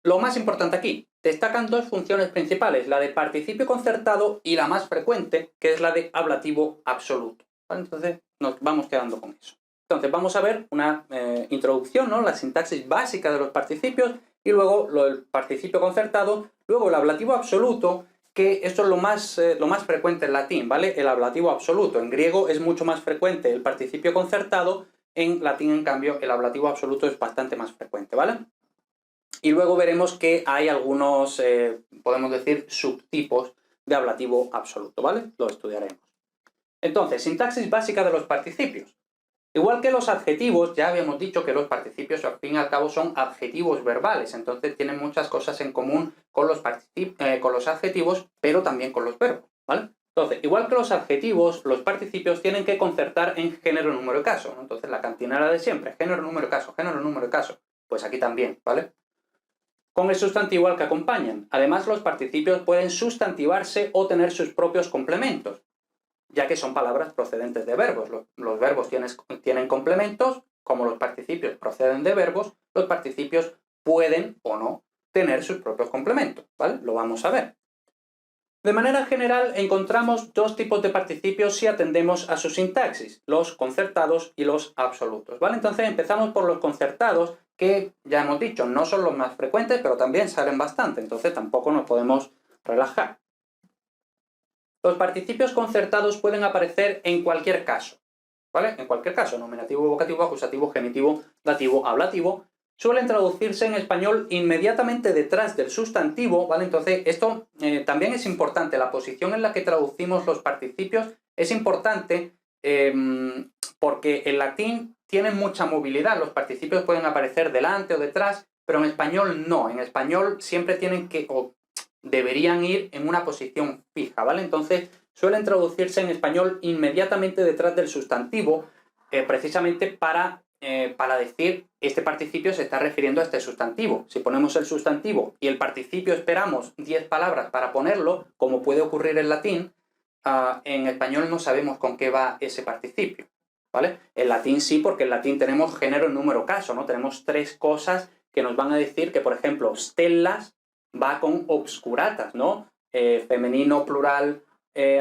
lo más importante aquí, destacan dos funciones principales, la de participio concertado y la más frecuente, que es la de ablativo absoluto, ¿vale? Entonces nos vamos quedando con eso. Entonces vamos a ver una introducción, ¿no? La sintaxis básica de los participios y luego lo del participio concertado, luego el ablativo absoluto, que esto es lo más frecuente en latín, ¿vale? El ablativo absoluto. En griego es mucho más frecuente el participio concertado, en latín, en cambio, el ablativo absoluto es bastante más frecuente, ¿vale? Y luego veremos que hay algunos, podemos decir, subtipos de ablativo absoluto, ¿vale? Lo estudiaremos. Entonces, sintaxis básica de los participios. Igual que los adjetivos, ya habíamos dicho que los participios al fin y al cabo son adjetivos verbales, entonces tienen muchas cosas en común con los adjetivos, pero también con los verbos, ¿vale? Entonces, igual que los adjetivos, los participios tienen que concertar en género, número y caso, ¿no? Entonces, la cantinera de siempre, género, número y caso, género, número y caso, pues aquí también, ¿vale? Con el sustantivo al que acompañan. Además, los participios pueden sustantivarse o tener sus propios complementos, ya que son palabras procedentes de verbos. Los verbos tienen complementos, como los participios proceden de verbos, los participios pueden o no tener sus propios complementos, ¿vale? Lo vamos a ver. De manera general, encontramos dos tipos de participios si atendemos a su sintaxis, los concertados y los absolutos, ¿vale? Entonces empezamos por los concertados, que ya hemos dicho, no son los más frecuentes, pero también salen bastante, entonces tampoco nos podemos relajar. Los participios concertados pueden aparecer en cualquier caso, ¿vale? En cualquier caso, nominativo, vocativo, acusativo, genitivo, dativo, ablativo, suelen traducirse en español inmediatamente detrás del sustantivo, ¿vale? Entonces, esto también es importante, la posición en la que traducimos los participios es importante porque en latín tienen mucha movilidad, los participios pueden aparecer delante o detrás, pero en español no, en español siempre tienen que, o deberían ir en una posición fija, ¿vale? Entonces, suelen traducirse en español inmediatamente detrás del sustantivo, precisamente para decir este participio se está refiriendo a este sustantivo. Si ponemos el sustantivo y el participio esperamos 10 palabras para ponerlo, como puede ocurrir en latín, en español no sabemos con qué va ese participio, ¿vale? En latín sí, porque en latín tenemos género, número, caso, ¿no? Tenemos tres cosas que nos van a decir que, por ejemplo, stellas va con obscuratas, ¿no? Femenino, plural,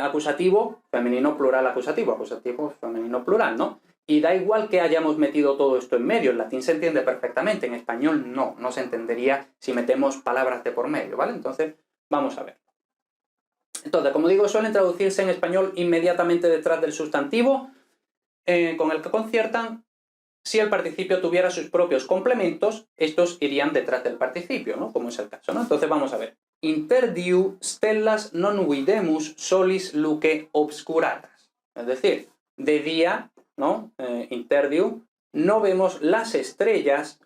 acusativo, femenino, plural, acusativo, acusativo, femenino, plural, ¿no? Y da igual que hayamos metido todo esto en medio, en latín se entiende perfectamente, en español no se entendería si metemos palabras de por medio, ¿vale? Entonces, vamos a ver. Entonces, como digo, suelen traducirse en español inmediatamente detrás del sustantivo con el que conciertan. Si el participio tuviera sus propios complementos, estos irían detrás del participio, ¿no? Como es el caso, ¿no? Entonces vamos a ver. Inter diu stellas non videmus solis luce obscuratas. Es decir, de día, ¿no? Inter diu, no vemos las estrellas.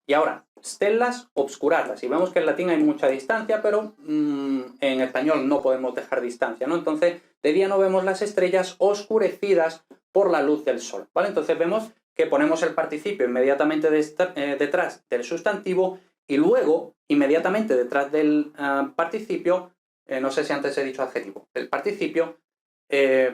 Y ahora, stellas obscuratas. Y vemos que en latín hay mucha distancia, pero en español no podemos dejar distancia, ¿no? Entonces, de día no vemos las estrellas oscurecidas por la luz del sol, ¿vale? Entonces vemos que ponemos el participio inmediatamente detrás del sustantivo y luego, inmediatamente detrás del participio, no sé si antes he dicho adjetivo, el participio,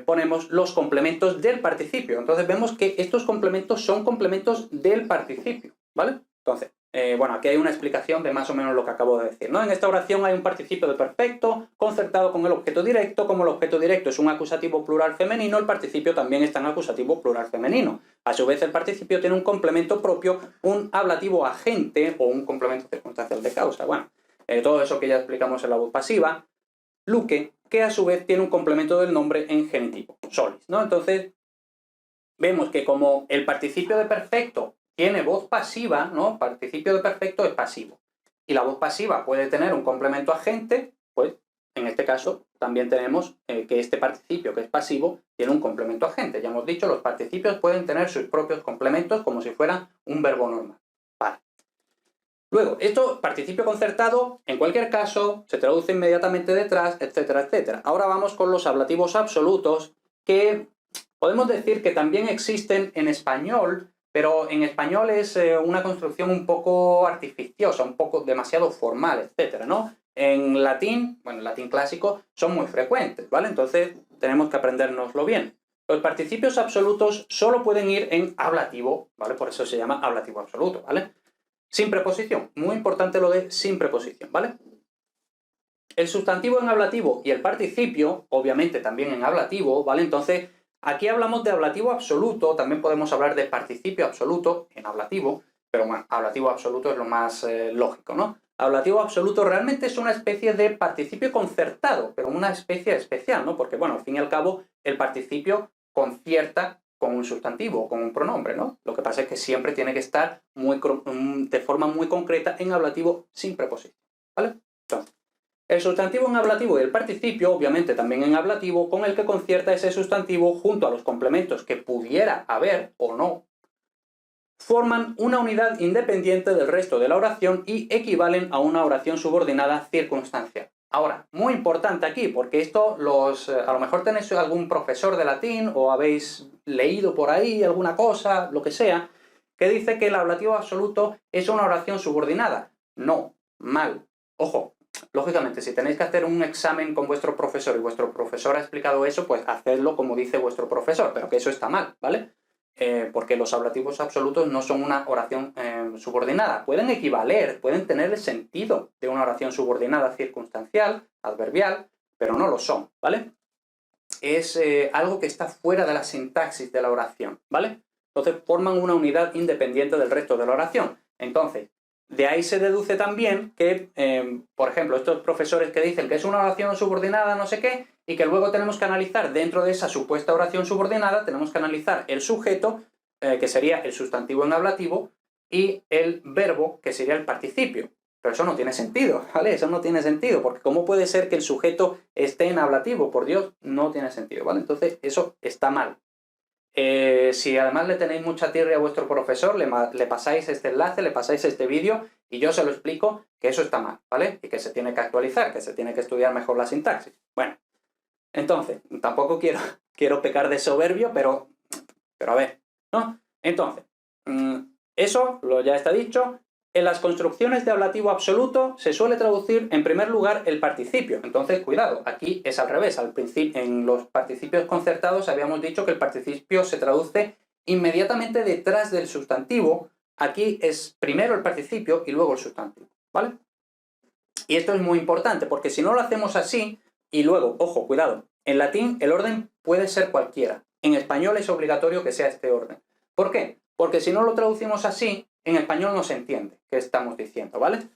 ponemos los complementos del participio. Entonces vemos que estos complementos son complementos del participio, ¿vale? Entonces, bueno, aquí hay una explicación de más o menos lo que acabo de decir, ¿no? En esta oración hay un participio de perfecto concertado con el objeto directo. Como el objeto directo es un acusativo plural femenino, el participio también está en acusativo plural femenino. A su vez, el participio tiene un complemento propio, un ablativo agente o un complemento circunstancial de causa. Bueno, todo eso que ya explicamos en la voz pasiva. Luque, que a su vez tiene un complemento del nombre en genitivo, solis, ¿no? Entonces, vemos que como el participio de perfecto tiene voz pasiva, ¿no? Participio de perfecto es pasivo. Y la voz pasiva puede tener un complemento agente, pues en este caso también tenemos que este participio que es pasivo tiene un complemento agente. Ya hemos dicho, los participios pueden tener sus propios complementos como si fuera un verbo normal. Vale. Luego, esto, participio concertado, en cualquier caso, se traduce inmediatamente detrás, etcétera, etcétera. Ahora vamos con los ablativos absolutos, que podemos decir que también existen en español, pero en español es una construcción un poco artificiosa, un poco demasiado formal, etcétera, ¿no? En latín, bueno, en latín clásico, son muy frecuentes, ¿vale? Entonces, tenemos que aprendérnoslo bien. Los participios absolutos solo pueden ir en ablativo, ¿vale? Por eso se llama ablativo absoluto, ¿vale? Sin preposición. Muy importante lo de sin preposición, ¿vale? El sustantivo en ablativo y el participio, obviamente también en ablativo, ¿vale? Entonces, aquí hablamos de ablativo absoluto, también podemos hablar de participio absoluto en ablativo, pero bueno, ablativo absoluto es lo más lógico, ¿no? Ablativo absoluto realmente es una especie de participio concertado, pero una especie especial, ¿no? Porque, bueno, al fin y al cabo, el participio concierta con un sustantivo, con un pronombre, ¿no? Lo que pasa es que siempre tiene que estar de forma muy concreta en ablativo sin preposición, ¿vale? Entonces, el sustantivo en ablativo y el participio, obviamente también en ablativo, con el que concierta ese sustantivo junto a los complementos que pudiera haber o no, forman una unidad independiente del resto de la oración y equivalen a una oración subordinada circunstancial. Ahora, muy importante aquí, porque esto a lo mejor tenéis algún profesor de latín o habéis leído por ahí alguna cosa, lo que sea, que dice que el ablativo absoluto es una oración subordinada. No, mal. Ojo, lógicamente, si tenéis que hacer un examen con vuestro profesor y vuestro profesor ha explicado eso, pues hacedlo como dice vuestro profesor, pero que eso está mal, ¿vale? Porque los ablativos absolutos no son una oración subordinada. Pueden equivaler, pueden tener el sentido de una oración subordinada circunstancial, adverbial, pero no lo son, ¿vale? Es algo que está fuera de la sintaxis de la oración, ¿vale? Entonces forman una unidad independiente del resto de la oración. Entonces, de ahí se deduce también que, por ejemplo, estos profesores que dicen que es una oración subordinada, no sé qué, y que luego tenemos que analizar dentro de esa supuesta oración subordinada, tenemos que analizar el sujeto, que sería el sustantivo en ablativo, y el verbo, que sería el participio. Pero eso no tiene sentido, ¿vale? Eso no tiene sentido, porque ¿cómo puede ser que el sujeto esté en ablativo? Por Dios, no tiene sentido, ¿vale? Entonces, eso está mal. Si además le tenéis mucha tirria a vuestro profesor, le pasáis este enlace, le pasáis este vídeo y yo se lo explico que eso está mal, ¿vale? Y que se tiene que actualizar, que se tiene que estudiar mejor la sintaxis. Bueno, entonces, tampoco quiero pecar de soberbio, pero a ver, ¿no? Entonces, eso ya está dicho. En las construcciones de ablativo absoluto se suele traducir en primer lugar el participio. Entonces, cuidado, aquí es al revés. En los participios concertados habíamos dicho que el participio se traduce inmediatamente detrás del sustantivo. Aquí es primero el participio y luego el sustantivo, ¿vale? Y esto es muy importante, porque si no lo hacemos así, y luego, ojo, cuidado, en latín el orden puede ser cualquiera. En español es obligatorio que sea este orden. ¿Por qué? Porque si no lo traducimos así, en español no se entiende qué estamos diciendo, ¿vale?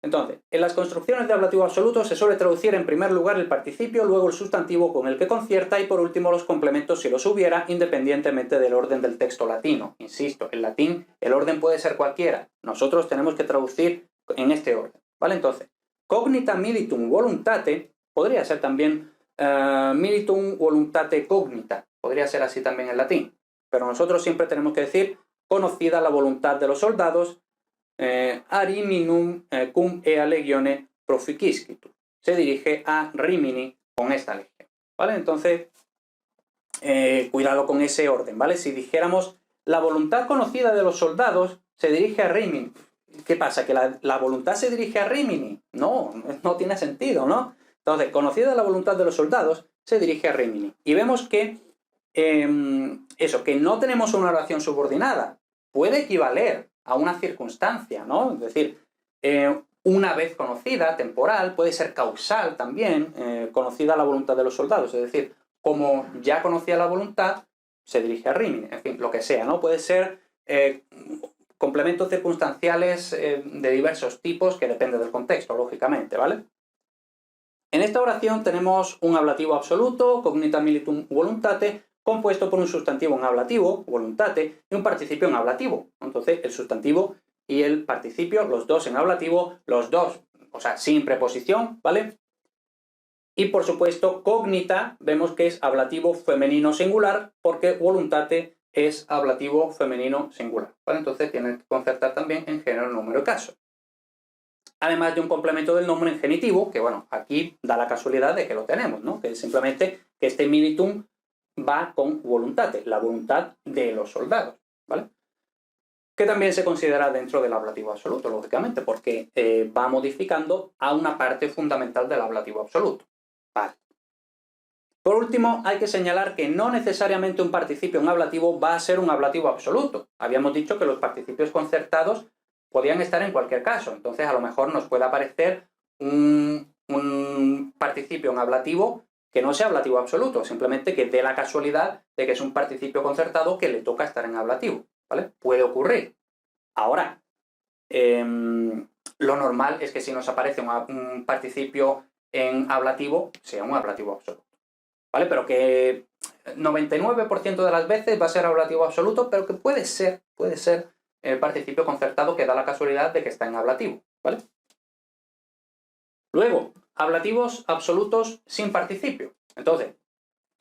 Entonces, en las construcciones de ablativo absoluto se suele traducir en primer lugar el participio, luego el sustantivo con el que concierta y por último los complementos si los hubiera, independientemente del orden del texto latino. Insisto, en latín el orden puede ser cualquiera. Nosotros tenemos que traducir en este orden, ¿vale? Entonces, cognita militum voluntate podría ser también militum voluntate cognita. Podría ser así también en latín. Pero nosotros siempre tenemos que decir conocida la voluntad de los soldados, ariminum cum ea legione proficiscitur. Se dirige a Rimini con esta legión, ¿vale? Entonces, cuidado con ese orden, ¿vale? Si dijéramos la voluntad conocida de los soldados se dirige a Rimini. ¿Qué pasa? ¿Que la voluntad se dirige a Rimini? No tiene sentido, ¿no? Entonces, conocida la voluntad de los soldados se dirige a Rimini. Y vemos que que no tenemos una oración subordinada, puede equivaler a una circunstancia, ¿no? Es decir, una vez conocida, temporal, puede ser causal también, conocida la voluntad de los soldados, es decir, como ya conocía la voluntad, se dirige a Rimini, en fin, lo que sea, ¿no? Puede ser complementos circunstanciales de diversos tipos que depende del contexto, lógicamente, ¿vale? En esta oración tenemos un ablativo absoluto, cognita militum voluntate, compuesto por un sustantivo en ablativo, voluntate, y un participio en ablativo. Entonces, el sustantivo y el participio, los dos en ablativo, los dos, o sea, sin preposición, ¿vale? Y, por supuesto, cognita, vemos que es ablativo femenino singular, porque voluntate es ablativo femenino singular, ¿vale? Entonces, tiene que concertar también en género, número y caso. Además de un complemento del nombre en genitivo, que, bueno, aquí da la casualidad de que lo tenemos, ¿no? Que es simplemente que este militum va con voluntate, la voluntad de los soldados, ¿vale? Que también se considera dentro del ablativo absoluto, lógicamente, porque va modificando a una parte fundamental del ablativo absoluto. Vale. Por último, hay que señalar que no necesariamente un participio en ablativo va a ser un ablativo absoluto. Habíamos dicho que los participios concertados podían estar en cualquier caso. Entonces, a lo mejor nos puede aparecer un participio en ablativo que no sea ablativo absoluto, simplemente que dé la casualidad de que es un participio concertado que le toca estar en ablativo, ¿vale? Puede ocurrir. Ahora, lo normal es que si nos aparece un participio en ablativo, sea un ablativo absoluto, ¿vale? Pero que 99% de las veces va a ser ablativo absoluto, pero que puede ser el participio concertado que da la casualidad de que está en ablativo, ¿vale? Luego, ablativos absolutos sin participio. Entonces,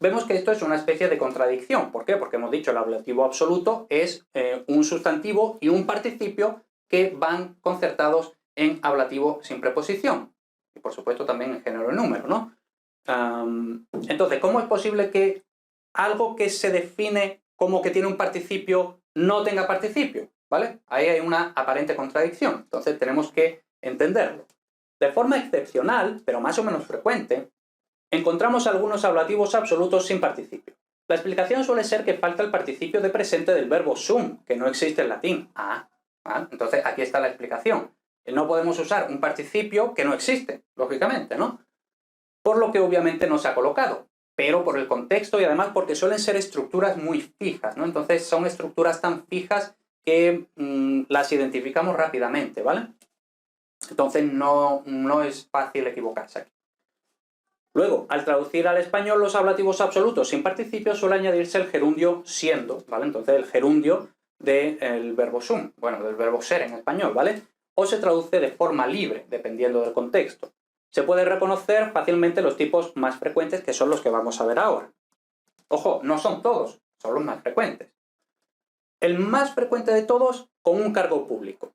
vemos que esto es una especie de contradicción. ¿Por qué? Porque hemos dicho que el ablativo absoluto es un sustantivo y un participio que van concertados en ablativo sin preposición. Y por supuesto también en género y número, ¿no? Entonces, ¿cómo es posible que algo que se define como que tiene un participio no tenga participio? ¿Vale? Ahí hay una aparente contradicción. Entonces tenemos que entenderlo. De forma excepcional, pero más o menos frecuente, encontramos algunos ablativos absolutos sin participio. La explicación suele ser que falta el participio de presente del verbo sum, que no existe en latín. Entonces aquí está la explicación. No podemos usar un participio que no existe, lógicamente, ¿no? Por lo que obviamente no se ha colocado, pero por el contexto y además porque suelen ser estructuras muy fijas, ¿no? Entonces son estructuras tan fijas que las identificamos rápidamente, ¿vale? Entonces no es fácil equivocarse aquí. Luego, al traducir al español los ablativos absolutos sin participio suele añadirse el gerundio siendo, ¿vale? Entonces el gerundio del verbo sum, bueno, del verbo ser en español, ¿vale? O se traduce de forma libre, dependiendo del contexto. Se puede reconocer fácilmente los tipos más frecuentes, que son los que vamos a ver ahora. Ojo, no son todos, son los más frecuentes. El más frecuente de todos, con un cargo público.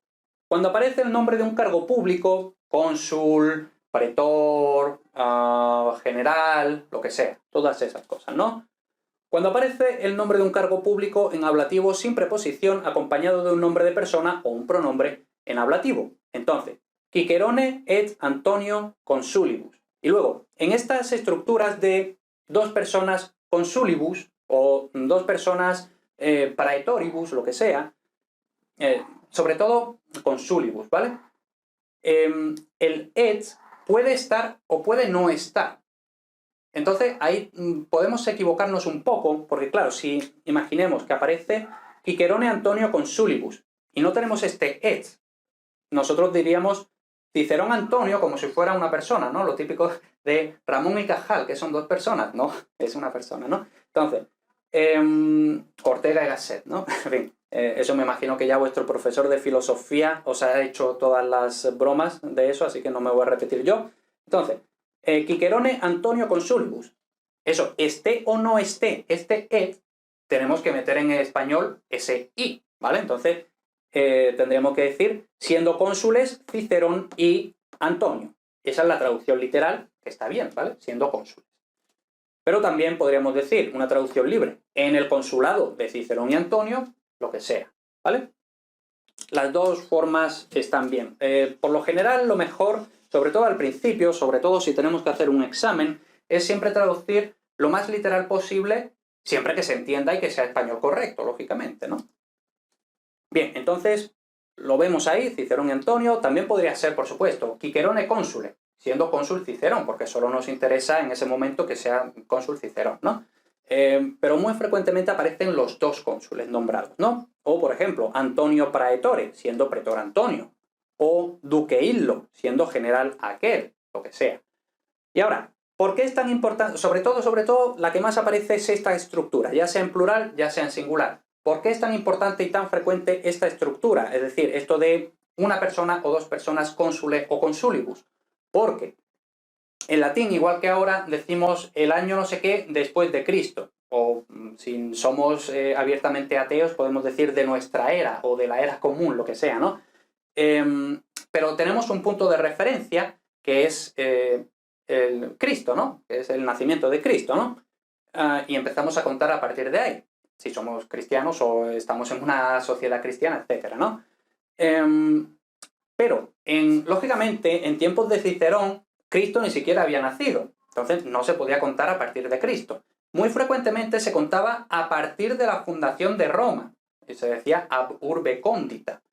Cuando aparece el nombre de un cargo público, cónsul, pretor, general, lo que sea, todas esas cosas, ¿no? Cuando aparece el nombre de un cargo público en ablativo sin preposición acompañado de un nombre de persona o un pronombre en ablativo. Entonces, Cicerone et Antonio consulibus. Y luego, en estas estructuras de dos personas consulibus o dos personas praetoribus, lo que sea, sobre todo consulibus, ¿vale? El et puede estar o puede no estar. Entonces ahí podemos equivocarnos un poco, porque claro, si imaginemos que aparece Cicerone Antonio consulibus y no tenemos este et, nosotros diríamos Cicerón Antonio como si fuera una persona, ¿no? Lo típico de Ramón y Cajal, que son dos personas, ¿no? Es una persona, ¿no? Entonces, Ortega y Gasset, ¿no? En fin, eso me imagino que ya vuestro profesor de filosofía os ha hecho todas las bromas de eso, así que no me voy a repetir yo. Entonces, Cicerone Antonio consulibus. Eso, esté o no esté este et, tenemos que meter en español ese i, ¿vale? Entonces, tendríamos que decir, siendo cónsules Cicerón y Antonio. Esa es la traducción literal, que está bien, ¿vale? Siendo cónsules. Pero también podríamos decir, una traducción libre, en el consulado de Cicerón y Antonio, lo que sea, ¿vale? Las dos formas están bien. Por lo general, lo mejor, sobre todo al principio, sobre todo si tenemos que hacer un examen, es siempre traducir lo más literal posible, siempre que se entienda y que sea español correcto, lógicamente, ¿no? Bien, entonces, lo vemos ahí, Cicerón y Antonio. También podría ser, por supuesto, Cicerone cónsule, siendo cónsul Cicerón, porque solo nos interesa en ese momento que sea cónsul Cicerón, ¿no? Pero muy frecuentemente aparecen los dos cónsules nombrados, ¿no? O, por ejemplo, Antonio Praetore, siendo pretor Antonio. O Duque Illo, siendo general aquel, lo que sea. Y ahora, ¿por qué es tan importante? Sobre todo, la que más aparece es esta estructura, ya sea en plural, ya sea en singular. ¿Por qué es tan importante y tan frecuente esta estructura? Es decir, esto de una persona o dos personas cónsule o consulibus. Porque en latín, igual que ahora, decimos el año no sé qué después de Cristo. O si somos abiertamente ateos, podemos decir de nuestra era o de la era común, lo que sea, ¿no? Pero tenemos un punto de referencia que es el Cristo, ¿no? Que es el nacimiento de Cristo, ¿no? Y empezamos a contar a partir de ahí, si somos cristianos o estamos en una sociedad cristiana, etcétera, ¿no? Pero, lógicamente, en tiempos de Cicerón, Cristo ni siquiera había nacido. Entonces, no se podía contar a partir de Cristo. Muy frecuentemente se contaba a partir de la fundación de Roma. Y se decía ab urbe condita.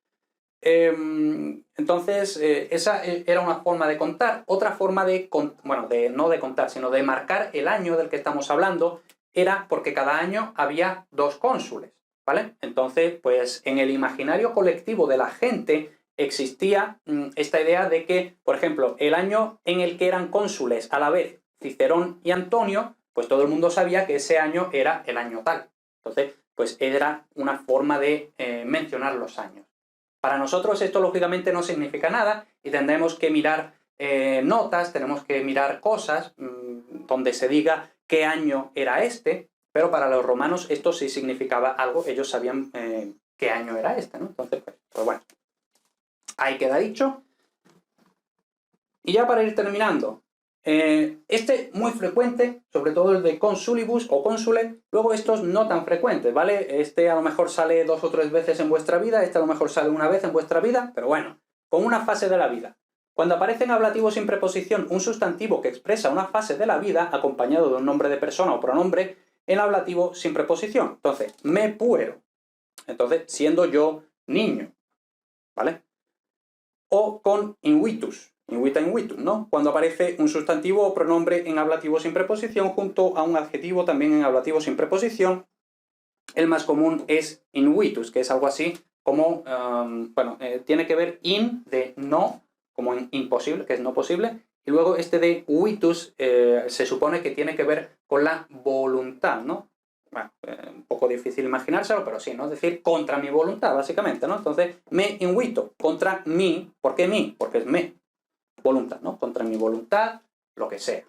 Entonces, esa era una forma de contar. Otra forma no de contar, sino de marcar el año del que estamos hablando, era porque cada año había 2 cónsules, ¿vale? Entonces, pues en el imaginario colectivo de la gente existía esta idea de que, por ejemplo, el año en el que eran cónsules a la vez Cicerón y Antonio, pues todo el mundo sabía que ese año era el año tal. Entonces, pues era una forma de mencionar los años. Para nosotros esto lógicamente no significa nada y tendremos que mirar notas, tenemos que mirar cosas donde se diga qué año era este, pero para los romanos esto sí significaba algo, ellos sabían qué año era este, ¿no? Entonces, pues bueno, ahí queda dicho. Y ya para ir terminando, muy frecuente, sobre todo el de consulibus o cónsule, luego estos no tan frecuentes, ¿vale? Este a lo mejor sale 2 o 3 veces en vuestra vida, este a lo mejor sale una vez en vuestra vida, pero bueno, con una fase de la vida. Cuando aparece en ablativo sin preposición un sustantivo que expresa una fase de la vida, acompañado de un nombre de persona o pronombre, en ablativo sin preposición. Entonces, me puero. Entonces, siendo yo niño, ¿vale? O con invitus, invita invitum, ¿no? Cuando aparece un sustantivo o pronombre en ablativo sin preposición junto a un adjetivo también en ablativo sin preposición. El más común es invitus, que es algo así como, tiene que ver in de no, como en imposible, que es no posible, y luego este de vitus se supone que tiene que ver con la voluntad, ¿no? Bueno, un poco difícil imaginárselo, pero sí, ¿no? Es decir, contra mi voluntad, básicamente, ¿no? Entonces, me invito contra mí. ¿Por qué mí? Porque es me. Voluntad, ¿no? Contra mi voluntad, lo que sea.